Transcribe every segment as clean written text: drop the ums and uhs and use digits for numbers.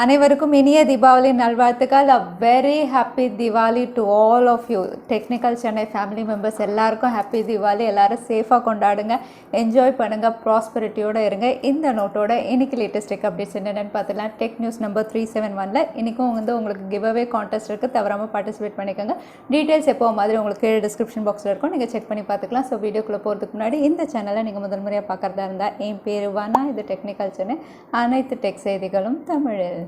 அனைவருக்கும் இனிய தீபாவளி நல்வாழ்த்துக்கள். Very happy Diwali to all of you. Technical Chennai family members எல்லாருக்கும் ஹாப்பி திவாலி. எல்லாரும் சேஃபாக கொண்டாடுங்க, என்ஜாய் பண்ணுங்கள், ப்ராஸ்பரிட்டியோடு இருங்க. இந்த நோட்டோட இன்னைக்கு லேட்டஸ்ட் டெக் அப்டேட்ஸ் என்னென்னு பார்த்துக்கலாம். டெக் நியூஸ் நம்பர் 371 இன்றைக்கும் உங்களுக்கு கிவ் அவே கான்டெஸ்ட் இருக்குது, தவறாமல் பார்ட்டிசிபேட் பண்ணிக்கோங்க. டீட்டெயில்ஸ் எப்போ மாதிரி உங்களுக்கு கீழே டிஸ்கிரிப்ஷன் பாக்ஸில் இருக்கும், நீங்கள் செக் பண்ணி பார்த்துக்கலாம். ஸோ வீடியோக்குள்ளே போகிறதுக்கு முன்னாடி இந்த சேனலை நீங்கள் முதல் முறையாக பார்க்குறதா இருந்தால் என் பேர் வானா, இது டெக்னிக்கல் சென்னை, அனைத்து டெக் செய்திகளும் தமிழில்.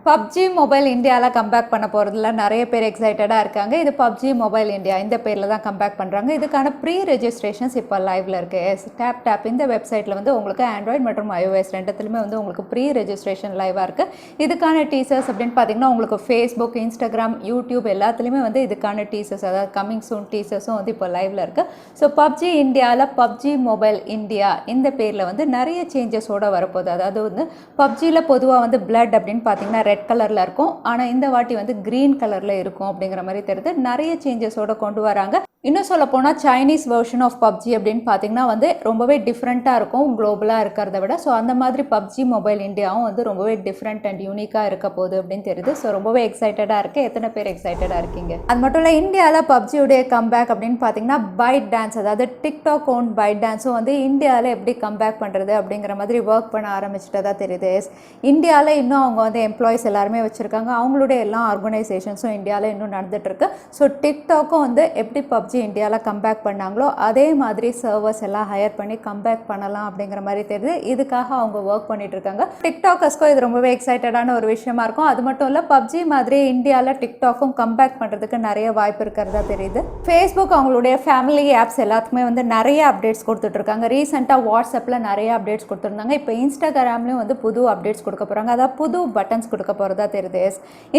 PUBG மொபைல் இந்தியாவில் கம்பேக் பண்ண போகிறதுல நிறைய பேர் எக்ஸைட்டடாக இருக்காங்க. இது PUBG மொபைல் இந்தியா இந்த பேரில் தான் கம்பேக் பண்ணுறாங்க. இதுக்கான ப்ரீ ரெஜிஸ்ட்ரேஷன்ஸ் இப்போ லைவில் இருக்குது. டேப் இந்த வெப்சைட்டில் உங்களுக்கு ஆண்ட்ராய்டு மற்றும் iOS ரெண்டுத்துலையுமே உங்களுக்கு ப்ரீ ரெஜிஸ்ட்ரேஷன் லைவாக இருக்குது. இதுக்கான டீசர்ஸ் அப்படின்னு பார்த்தீங்கன்னா உங்களுக்கு ஃபேஸ்புக், இன்ஸ்டாகிராம், யூடியூப் எல்லாத்துலேயுமே இதுக்கான டீசர்ஸ், அதாவது கமிங் சூன் டீசர்ஸும் இப்போ லைவில் இருக்குது. ஸோ PUBG இந்தியாவில் PUBG மொபைல் இந்தியா இந்த பேரில் நிறைய சேஞ்சஸோடு வரப்போகுது. அதாவது PUBGயில் பொதுவாக பிளட் அப்படின்னு பார்த்தீங்கன்னா ரெட் கலரில் இருக்கும், ஆனால் இந்த வாட்டி க்ரீன் கலரில் இருக்கும் அப்படிங்கிற மாதிரி தெரியுது. நிறைய சேஞ்சஸோடு கொண்டு வராங்க. இன்னும் சொல்ல போனால் சைனீஸ் வெர்ஷன் ஆஃப் PUBG அப்படின்னு பார்த்தீங்கன்னா ரொம்பவே டிஃப்ரெண்ட்டாக இருக்கும் குளோபலாக இருக்கிறத விட. ஸோ அந்த மாதிரி PUBG மொபைல் இந்தியாவும் ரொம்பவே டிஃப்ரெண்ட் அண்ட் யூனிக்காக இருக்க போகுது அப்படின்னு தெரியுது. ஸோ ரொம்பவே எக்ஸைட்டடாக இருக்குது. எத்தனை பேர் எக்ஸைட்டடாக இருக்கீங்க? அது மட்டும் இல்லை, இந்தியாவில் PUBGயுடைய கம்பேக் அப்படின்னு பார்த்தீங்கன்னா பைட் டான்ஸ், அதாவது டிக்டாக் ஓன் பைட் டான்ஸும் இந்தியாவில் எப்படி கம்பேக் பண்ணுறது அப்படிங்கிற மாதிரி ஒர்க் பண்ண ஆரம்பிச்சுட்டதா தெரியுது. இந்தியாவில் இன்னும் அவங்க எம்ப்ளாயிஸ் எல்லாருமே வச்சுருக்காங்க. அவங்களுடைய எல்லா ஆர்கனைசேஷன்ஸும் இந்தியாவில் இன்னும் நடந்துகிட்ருக்கு. ஸோ டிக்டாக்கும் எப்படி PUBG இந்தியாவில் கம்பேக் பண்ணாங்களோ அதே மாதிரி சர்வர்ஸ் எல்லாம் ஹையர் பண்ணி கம்பேக் பண்ணலாம் அப்படிங்கிற மாதிரி தெரியுது. இதுக்காக அவங்க ஒர்க் பண்ணிட்டு இருக்காங்க. டிக்டாக்கர்ஸ்க்கும் இது ரொம்பவே எக்ஸைட்டடான ஒரு விஷயமா இருக்கும். அது மட்டும் இல்லை, PUBG மாதிரி இந்தியாவில் டிக்டாக்கும் கம்பேக் பண்ணுறதுக்கு நிறைய வாய்ப்பு இருக்கிறதா தெரியுது. ஃபேஸ்புக் அவங்களுடைய ஃபேமிலி ஆப்ஸ் எல்லாத்துக்குமே நிறைய அப்டேட்ஸ் கொடுத்துட்ருக்காங்க. ரீசெண்டாக வாட்ஸ்அப்பில் நிறைய அப்டேட்ஸ் கொடுத்துருந்தாங்க. இப்போ இன்ஸ்டாகிராம்லேயும் புது அப்டேட்ஸ் கொடுக்க போகிறாங்க, அதாவது புது பட்டன்ஸ் கொடுக்க போகிறதா தெரியுது.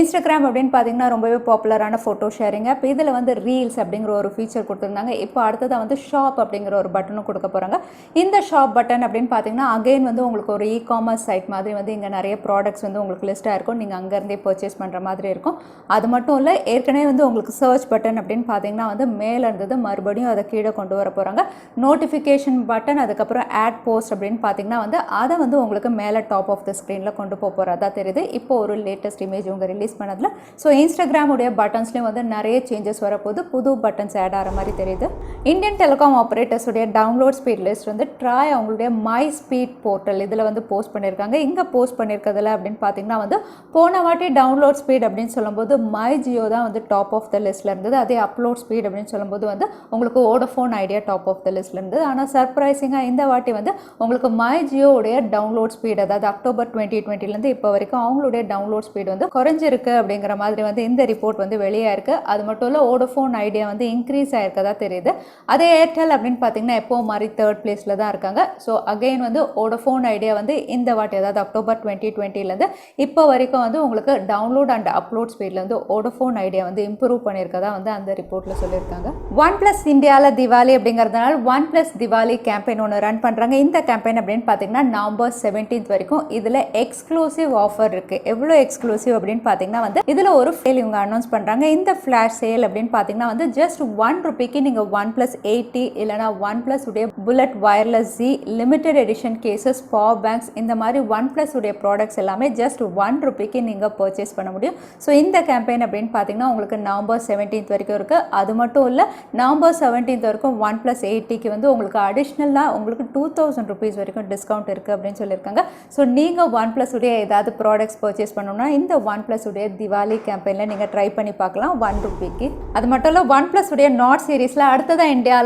இன்ஸ்டாகிராம் அப்படின்னு பார்த்தீங்கன்னா ரொம்பவே பாப்புலரான ஃபோட்டோ ஷேரிங் ஆப். இதில் ரீல்ஸ் அப்படிங்கிற ஒரு ஃபீச்சர் கொடுத்துருந்தாங்க. இப்போ அடுத்ததாக ஷாப் அப்படிங்கிற ஒரு பட்டனும் கொடுக்க போகிறாங்க. இந்த ஷாப் பட்டன் அப்படின்னு பார்த்தீங்கன்னா அகெயின் உங்களுக்கு ஒரு இ-காமர்ஸ் சைட் மாதிரி இங்கே நிறைய ப்ராடக்ட்ஸ் உங்களுக்கு லிஸ்ட்டாக இருக்கும். நீங்கள் அங்கேருந்தே பர்ச்சேஸ் பண்ணுற மாதிரி இருக்கும். அது மட்டும் இல்லை, ஏற்கனவே உங்களுக்கு சர்ச் பட்டன் அப்படின்னு பார்த்தீங்கன்னா மேலே இருந்தது, மறுபடியும் அதை கீழே கொண்டு வர போகிறாங்க. நோட்டிஃபிகேஷன் பட்டன், அதுக்கப்புறம் ஆட் போஸ்ட் அப்படின்னு பார்த்தீங்கன்னா அதை உங்களுக்கு மேலே டாப் ஆஃப் த ஸ்க்ரீனில் கொண்டு போகிறதா தெரியுது. இப்போ ஒரு லேட்டஸ்ட் இமேஜ் ரிலீஸ் பண்ணதில். ஸோ இன்ஸ்டாகிராமுடைய பட்டன்ஸ்லேயும் நிறைய சேஞ்சஸ் வரப்போது, புது பட்டன்ஸ் ஆட் ஆகிற மாதிரி தெரியுது. இந்தியன் டெலிகாம் ஆப்ரேட்டர்ஸுடைய டவுன்லோட் ஸ்பீட் லிஸ்ட் ட்ராய் அவங்களுடைய மை ஸ்பீட் போர்ட்டல் இதில் போஸ்ட் பண்ணியிருக்காங்க. இங்கே போஸ்ட் பண்ணியிருக்கிறதுல அப்படின்னு பார்த்தீங்கன்னா போன வாட்டி டவுன்லோட் ஸ்பீட் அப்படின்னு சொல்லும்போது மை ஜியோ தான் டாப் ஆஃப் த லிஸ்ட்டில் இருந்தது. அதே அப்லோட் ஸ்பீட் அப்படின்னு சொல்லும்போது உங்களுக்கு Vodafone Idea top of the லிஸ்ட்டில் இருந்தது. ஆனால் சர்ப்ரைசிங்காக இந்த வாட்டி உங்களுக்கு மை ஜியோடைய டவுன்லோட் ஸ்பீட், அதாவது அக்டோபர் 2020 இப்போ வரைக்கும் அவங்களுடைய டவுன்லோட் ஸ்பீட் குறைஞ்சிருக்கு அப்படிங்கிற மாதிரி இந்த ரிப்போர்ட் வெளியே இருக்குது. அது மட்டும் இல்லை, வோடஃபோன் ஐடியா இன்க்ரீஸ் ஆயிருக்கதா தெரியுது. அதே ஏர்டெல் அப்படின்னு பார்த்தீங்கன்னா எப்போ மாதிரி தேர்ட் பிளேஸில் தான் இருக்காங்க. ஸோ அகெயின் வோடஃபோன் ஐடியா இந்த வாட்டி, அதாவது அக்டோபர் 2020 இப்போ வரைக்கும் உங்களுக்கு டவுன்லோட் அண்ட் அப்லோட் ஸ்பீடில் வோடஃபோன் ஐடியா இம்ப்ரூவ் பண்ணியிருக்கதா அந்த ரிப்போர்ட்டில் சொல்லியிருக்காங்க. OnePlus இந்தியாவில் திவாலி அப்படிங்கிறதுனால OnePlus திவாலி கேம்பெயின் ஒன்று ரன் பண்ணுறாங்க. இந்த கேம்பெயின் அப்படின்னு பார்த்தீங்கன்னா நவம்பர் 17 வரைக்கும் இதில் எக்ஸ்க்ளூசிவ் ஆஃபர் இருக்குது. எவ்வளோ எக்ஸ்க்ளூசிவ் அப்படின்னு பார்த்தீங்கன்னா இதில் ஒரு சேல் இவங்க அனௌன்ஸ் பண்ணுறாங்க. இந்த ஃப்ளாஷ் சேல் அப்படின்னு பார்த்தீங்கன்னா ஜஸ்ட் ₹1 நீங்கள் OnePlus 80 இல்லைனா OnePlus உடைய bullet wireless Z limited edition cases, power banks, இந்த மாதிரி OnePlus உடைய ப்ராடக்ட்ஸ் எல்லாமே ஜஸ்ட் ₹1 நீங்கள் பர்ச்சேஸ் பண்ண முடியும். ஸோ இந்த கேம்பெயின் அப்படின்னு பார்த்தீங்கன்னா உங்களுக்கு நவம்பர் 17 வரைக்கும் இருக்குது. அது மட்டும் இல்லை, நவம்பர் 17 வரைக்கும் OnePlus 80க்கு உங்களுக்கு அடிஷ்னலாக உங்களுக்கு ₹2000 வரைக்கும் டிஸ்கவுண்ட் இருக்குது அப்படின்னு சொல்லியிருக்காங்க. ஸோ நீங்கள் OnePlus உடைய ஏதாவது ப்ராடக்ட்ஸ் பர்ச்சேஸ் பண்ணணும்னா இந்த OnePlus உடைய திவாலி கேம்பெயினில் நீங்கள் ட்ரை பண்ணி பார்க்கலாம் ₹1. அது மட்டும் இல்லை, OnePlus உடைய நாட் சீரீஸில் அடுத்ததான் இந்தியாவில்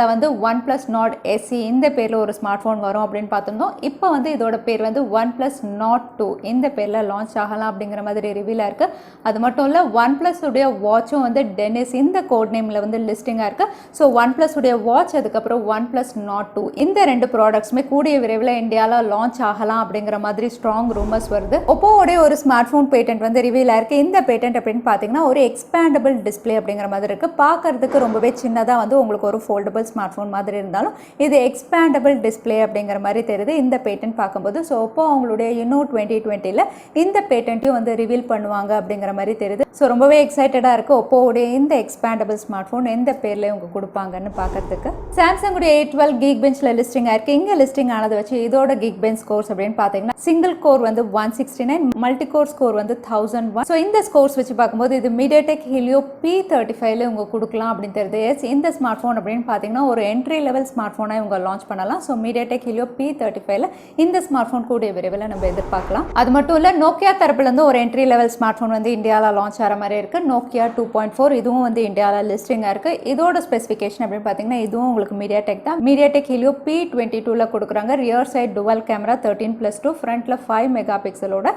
OnePlus Nord SE இந்த பேரில் ஒரு ஸ்மார்ட் ஃபோன் வரும் அப்படின்னு பார்த்துருந்தோம். இப்போ இதோட பேர் OnePlus Nord 2 இந்த பேரில் லான்ச் ஆகலாம் அப்படிங்கிற மாதிரி ரிவீலாக இருக்குது. அது மட்டும் இல்லை, OnePlus உடைய வாட்சும் DENNIZ இந்த கோட் நேமில் லிஸ்டிங்காக இருக்குது. ஸோ OnePlus உடைய வாட்ச், அதுக்கப்புறம் OnePlus Nord 2 இந்த ரெண்டு ப்ராடக்ட்ஸுமே கூடிய விரைவில் இந்தியாவில் லான்ச் ஆகலாம் அப்படிங்கிற மாதிரி ஸ்ட்ராங் ரூமர்ஸ் வருது. ஒப்போவுடைய ஒரு ஸ்மார்ட் ஃபோன் பேட்டன்ட் வந்து ரிவீல் ஆயிருக்கு. இந்த பேட்டன்ட் அப்படின்னு பார்த்தீங்கன்னா ஒரு எக்ஸ்பேண்டபிள் டிஸ்பிளே அப்படிங்கிற மாதிரி இருக்குது. பார்க்கறதுக்கு ரொம்பவே சின்னதாக வந்து உங்களுக்கு ஒரு ஃபோல்டபுள் ஸ்மார்ட் ஃபோன் மாதிரி இருந்தாலும் இது எக்ஸ்பேண்டபிள் டிஸ்பிளே அப்படிங்கிற மாதிரி தெரியுது இந்த பேட்டன்ட் பார்க்கும்போது. ஸோ அப்போ அவங்களுடைய இன்னும் 2020 இந்த பேட்டன்ட்டையும் வந்து ரிவீல் பண்ணுவாங்க அப்படிங்கிற மாதிரி தெரியுது. ஸோ ரொம்பவே எக்ஸைட்டடாக இருக்குது ஒப்போவுடைய இந்த எக்ஸ்பேண்டபிள் ஸ்மார்ட் ஃபோன் எந்த பேரில் இவங்க கொடுப்பாங்கன்னு பார்க்கறதுக்கு. சாம்சங்குடைய A12 கீக் பெஞ்சில் லிஸ்டிங் ஆயிருக்கு. இங்கே லிஸ்டிங் ஆனதை வச்சு இதோட கீக் பெஞ்ச் ஸ்கோர்ஸ் அப்படின்னு பார்த்தீங்கன்னா சிங்கிள் கோர் வந்து 169, மல்டி கோர் ஸ்கோர் வந்து 1001. ஸோ இந்த ஸ்கோர்ஸ் வச்சு பார்க்கும்போது இது மீடியாடெக் ஹீலியோ P35 இவங்க கொடுக்கலாம் அப்படின்னு தெரியுது. இந்த ஸ்மார்ட் ஃபோன் அப்படின்னு பார்த்தீங்கன்னா ஒரு என்ட்ரி லெவல் ஸ்மார்ட் ஃபோனை இவங்க லான்ச் பண்ணலாம். ஸோ மீடியாடெக் ஹீலியோ P35 இந்த ஸ்மார்ட் ஃபோன் கூடிய விரைவில் நம்ம எதிர்பார்க்கலாம். அது மட்டும் இல்லை நோக்கியா தரப்புலேருந்து ஒரு என்ட்ரி லெவல் ஸ்மார்ட் ஃபோன் வந்து இந்தியாவில் லான்ச் ஆகிற மாதிரி இருக்குது. நோக்கியா 2.4 இதுவும் வந்து இந்தியாவில் லிஸ்டிங்காக இருக்குது. இதோட ஸ்பெசிஃபிகேஷன் அப்படின்னு பார்த்தீங்கன்னா இதுவும் உங்களுக்கு மீடியாடெக் தான். மீடியாடெக் ஹீலியோ P22 கொடுக்குறாங்க. ரியர் சைட் டுவல் கேமரா 13+2, ஃப்ரண்ட்டில் 5 மெகா பிக்சலோட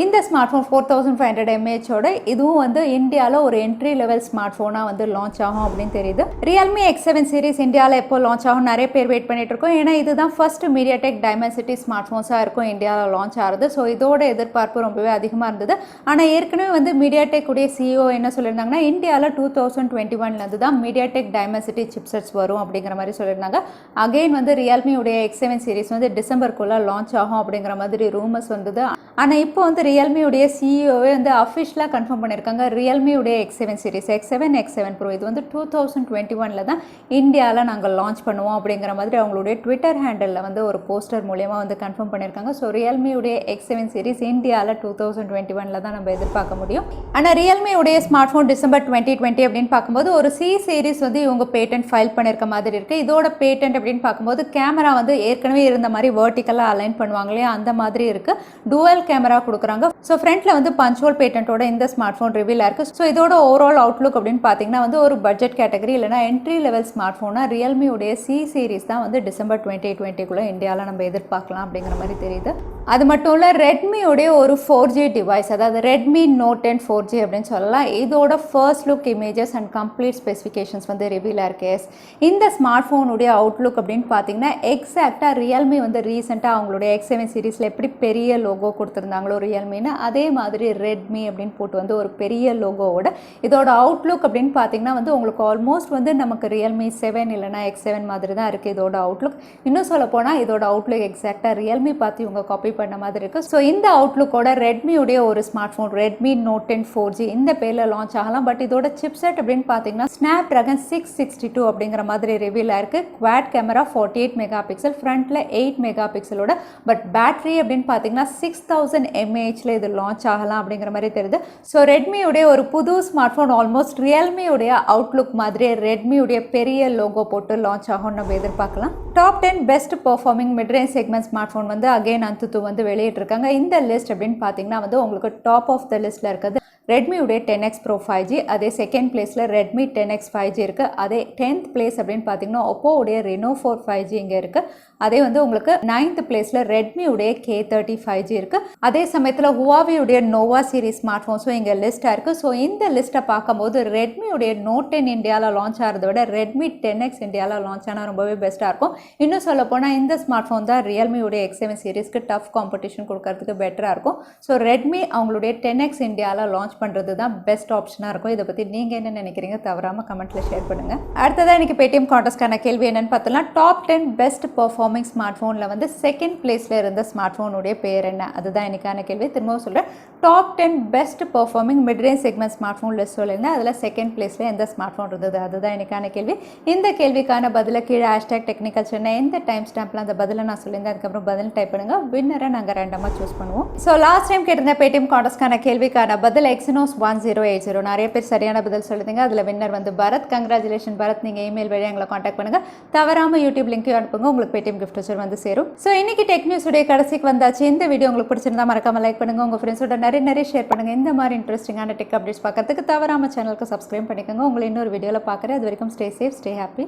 இந்த ஸ்மார்ட் ஃபோன் 4500 mAh இதுவும் வந்து இந்தியாவில் ஒரு என்ட்ரி லெவல் ஸ்மார்ட் ஃபோனாக வந்து லான்ச் ஆகும் அப்படின்னு தெரியுது. Realme X7 சீரிஸ் இந்தியாவில் எப்போ லான்ச் ஆகும் நிறைய பேர் வெயிட் பண்ணிட்டு இருக்கோம். ஏன்னா இதுதான் ஃபர்ஸ்ட் மீடியாடெக் டைமென்சிட்டி ஸ்மார்ட் ஃபோன்ஸாக இருக்கும் இந்தியாவில் லான்ச் ஆகுது. ஸோ இதோட எதிர்பார்ப்பு ரொம்பவே அதிகமாக இருந்தது. ஆனால் ஏற்கனவே வந்து மீடியாடெக் உடைய CEO என்ன சொல்லியிருந்தாங்கன்னா இந்தியாவில் 2021 தான் மீடியாடெக் டைமென்சிட்டி சிப்செட்ஸ் வரும் அப்படிங்கிற மாதிரி சொல்லியிருந்தாங்க. அகெயின் வந்து Realme உடைய X7 சீரிஸ் வந்து டிசம்பருக்குள்ளே லான்ச் ஆகும் அப்படிங்கிற மாதிரி ரூமர்ஸ் வந்தது. ஆனால் இப்போ வந்து Realme உடைய CEOவே வந்து அஃபிஷியலாக கன்ஃபார்ம் பண்ணியிருக்காங்க. Realme உடைய X7 series X7, X7 Pro இது வந்து 2021 தான் இந்தியாவில் நாங்கள் லான்ச் பண்ணுவோம் அப்படிங்கிற மாதிரி அவங்களுடைய ட்விட்டர் ஹேண்டலில் வந்து ஒரு போஸ்டர் மூலியமாக வந்து கன்ஃபார்ம் பண்ணியிருக்காங்க. ஸோ Realme உடைய X7 சீரிஸ் இந்தியாவில் 2021 தான் நம்ம எதிர்பார்க்க முடியும். ஆனால் Realme உடைய ஸ்மார்ட் ஃபோன் டிசம்பர் 2020 அப்படின்னு பார்க்கும்போது ஒரு C சீரிஸ் வந்து இவங்க பேட்டன்ட் ஃபைல் பண்ணியிருக்க மாதிரி இருக்குது. இதோட பேட்டன்ட் அப்படின்னு பார்க்கும்போது கேமரா வந்து ஏற்கனவே இருந்த மாதிரி வெர்டிக்கலாக அலைன் பண்ணுவாங்க இல்லையா அந்த மாதிரி இருக்குது. டுவல் கேமரா கொடுக்குறாங்க. ஸோ ஃப்ரண்ட்டில் வந்து பஞ்சுவல் பேட்டன்ட்டோட இந்த ஸ்மார்ட் ஃபோன் ரிவீல் ஆயிருக்கு. ஸோ இதோட ஓவரால் அவுட்லுக் அப்படின்னு பார்த்தீங்கன்னா வந்து ஒரு பட்ஜெட் கேட்டகரி இல்லைனா என்ட்ரி லெவல் ஸ்மார்ட் ஃபோனாக Realme உடைய C சீரிஸ் தான் வந்து டிசம்பர் 2020 இந்தியாவில் நம்ம எதிர்பார்க்கலாம் அப்படிங்கிற மாதிரி தெரியுது. அது மட்டும் இல்லை Redmi உடைய ஒரு 4G டிவைஸ் அதாவது Redmi Note 10 4G அப்படின்னு சொல்லலாம். இதோட first look images and complete specifications வந்து ரிவீல் ஆயிருக்கு. இந்த ஸ்மார்ட் ஃபோனுடைய அவுட்லுக் அப்படின்னு பார்த்தீங்கன்னா எக்ஸாக்டாக Realme வந்து ரீசெண்டாக அவங்களுடைய X7 சீரிஸில் எப்படி பெரிய லோகோ கொடுத்துருந்தாங்களோ Realmeன்னு அதே மாதிரி Redmi அப்படின்னு போட்டு வந்து ஒரு பெரிய லோகோவோட இதோட அவுட்லுக் அப்படின்னு பார்த்தீங்கன்னா வந்து உங்களுக்கு ஆல்மோஸ்ட் வந்து நமக்கு Realme 7 இல்லைனா X7 மாதிரி தான் இருக்குது இதோட அவுட்லுக். இன்னும் சொல்ல போனால் இதோட அவுட்லுக் எக்ஸாக்டாக Realme பார்த்து இவங்க காப்பி பண்ண மாதிரி இருக்குது. ஸோ இந்த அவுட்லுக்கோட Redmi உடைய ஒரு smart phone Redmi Note 10 4G இந்த பேரில் லான்ச் ஆகலாம். பட் இதோட சிப்செட் அப்படின்னு பார்த்தீங்கன்னா Snapdragon 662 அப்படிங்கிற மாதிரி ரிவீல் ஆயிருக்கு. குவாட் கேமரா 48 மெகா பிக்சல், ஃப்ரண்ட்டில் 8 மெகா பிக்சலோட. பட் பேட்டரி அப்படின்னு பார்த்தீங்கன்னா 6000 mAh இது லான்ச் ஆகலாம் அப்படிங்கிற மாதிரி தெரியுது. ஸோ Redmi உடைய ஒரு புது ஸ்மார்ட் ஃபோன் ஆல்மோஸ்ட் Realme உடைய அவுட்லுக் மாதிரி Redmi உடைய பெரிய லோகோ போட்டு லான்ச் ஆகும் நம்ம எதிர்பார்க்கலாம். Top 10 best performing midrange segment smart phone வந்து அகைன் அந்துத்து வந்து வெளியிட்டிருக்காங்க. இந்த லிஸ்ட் அப்படின்னு பார்த்தீங்கன்னா வந்து உங்களுக்கு டாப் ஆஃப் த லிஸ்ட்டில் இருக்கிறது Redmi உடைய 10X Pro 5G, அதே செகண்ட் பிளேஸில் Redmi 10X 5G இருக்குது. அதே 10th பிளேஸ் அப்படின்னு பார்த்தீங்கன்னா Oppo உடைய Reno 4 5G இங்கே இருக்குது. அதே வந்து உங்களுக்கு 9th பிளேஸில் Redmi உடைய K30 5G இருக்குது. அதே சமயத்தில் Huawei உடைய Nova சீரிஸ் ஸ்மார்ட் ஃபோன்ஸும் இங்கே லிஸ்ட்டாக இருக்குது. ஸோ இந்த லிஸ்ட்டை பார்க்கும்போது Redmi உடைய Note 10 இந்தியாவில் லான்ச் ஆகிறத விட Redmi 10X இந்தியாவில் லான்ச் ஆனால் ரொம்பவே பெஸ்ட்டாக இருக்கும். இன்னும் சொல்ல போனால் இந்த ஸ்மார்ட் ஃபோன் தான் Realme உடைய X7 சீரிஸ்க்கு டஃப் காம்படிஷன் கொடுக்கறதுக்கு பெட்டராக இருக்கும். ஸோ Redmi அவங்களுடைய 10X இந்தியாவில் லான்ச் பண்ணுறது தான் பெஸ்ட் ஆப்ஷனாக இருக்கும். இதை பற்றி நீங்கள் என்ன நினைக்கிறீங்க தவறாமல் கமெண்ட்டில் ஷேர் பண்ணுங்கள். அடுத்ததாக இன்றைக்கி Paytm Contestக்கான கேள்வி என்னென்னு பார்த்தலாம். டாப் 10 பெஸ்ட் பெர்ஃபார்மிங் ஸ்மார்ட் ஃபோனில் வந்து செகண்ட் பிளேஸில் இருந்த ஸ்மார்ட் ஃபோனுடைய பேர் என்ன? அதுதான் இன்றைக்கான கேள்வி. திரும்பவும் சொல்கிறேன். Top 10 best performing midrange segment smart phone list சொல்லியிருந்தேன். அதில் செகண்ட் பிளேஸில் எந்த ஸ்மார்ட் ஃபோன் இருந்தது? அதுதான் இன்றைக்கான கேள்வி. இந்த கேள்விக்கான பதிலை கீழே #technicalchennai எந்த டைம் ஸ்டாம்பில் அந்த பதிலை நான் சொல்லியிருந்தேன் அதுக்கப்புறம் பதில் டைப் பண்ணுங்கள். வின்னரை நாங்கள் ரேண்டமாக சூஸ் பண்ணுவோம். ஸோ லாஸ்ட் டைம் கேட்டிருந்த Paytm Contestக்கான கேள்விக்கான பதில் Exynos 1080. நிறைய பேர் சரியான பதில் சொல்லுங்க. அதில் வின்னர் வந்து பரத். கங்க்ராச்சுலேஷன் பரத். நீங்கள் இமெயில் வழியாக எங்களை காண்டாக்ட் பண்ணுங்கள். தவறாமல் யூடியூப் லிங்க்கையும் அனுப்புங்க. உங்களுக்கு Paytm gift voucher வந்து சேரும். ஸோ இன்னைக்கு டெக் நியூஸ் உடைய கடைசிக்கு வந்தாச்சு. இந்த வீடியோ உங்களுக்கு பிடிச்சிருந்தா மறக்காம லைக் பண்ணுங்கள். உங்கள் ஃப்ரெண்ட்ஸோட நிறைய ஷேர் பண்ணுங்கள். இந்த மாதிரி இன்ட்ரெஸ்டிங்கான டெக் அப்டேட்ஸ் பார்க்கறதுக்கு தவறாமல் சேனலுக்கு சப்ஸ்கிரைப் பண்ணிக்கோங்க. உங்களை இன்னொரு வீடியோவில் பார்க்குறேன். அது வரைக்கும் ஸ்டே சேஃப், ஸ்டே ஹாப்பி.